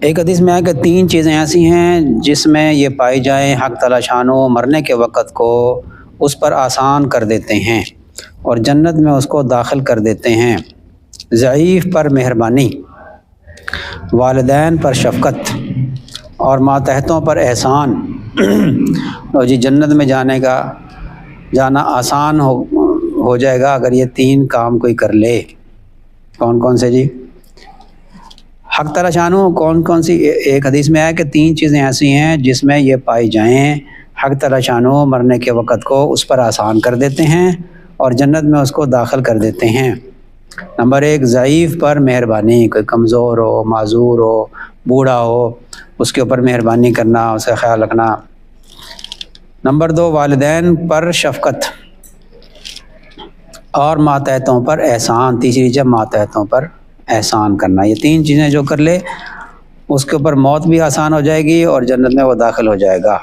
ایک حدیث میں ہے کہ 3 چیزیں ایسی ہیں جس میں یہ پائی جائیں حق تعالی شانو مرنے کے وقت کو اس پر آسان کر دیتے ہیں اور جنت میں اس کو داخل کر دیتے ہیں۔ ضعیف پر مہربانی، والدین پر شفقت اور ماتحتوں پر احسان۔ اور جی جنت میں جانا آسان ہو جائے گا اگر یہ 3 کام کوئی کر لے۔ کون کون سے جی؟ حق تعالی شانو کون سی؟ ایک حدیث میں ہے کہ 3 چیزیں ایسی ہیں جس میں یہ پائی جائیں حق تعالی شانو مرنے کے وقت کو اس پر آسان کر دیتے ہیں اور جنت میں اس کو داخل کر دیتے ہیں۔ نمبر 1 ضعیف پر مہربانی، کوئی کمزور ہو، معذور ہو، بوڑھا ہو، اس کے اوپر مہربانی کرنا، اسے خیال رکھنا۔ نمبر 2 والدین پر شفقت اور ماتحتوں پر احسان۔ تیسری چیز ماتحتوں پر احسان کرنا۔ یہ 3 چیزیں جو کر لے اس کے اوپر موت بھی آسان ہو جائے گی اور جنت میں وہ داخل ہو جائے گا۔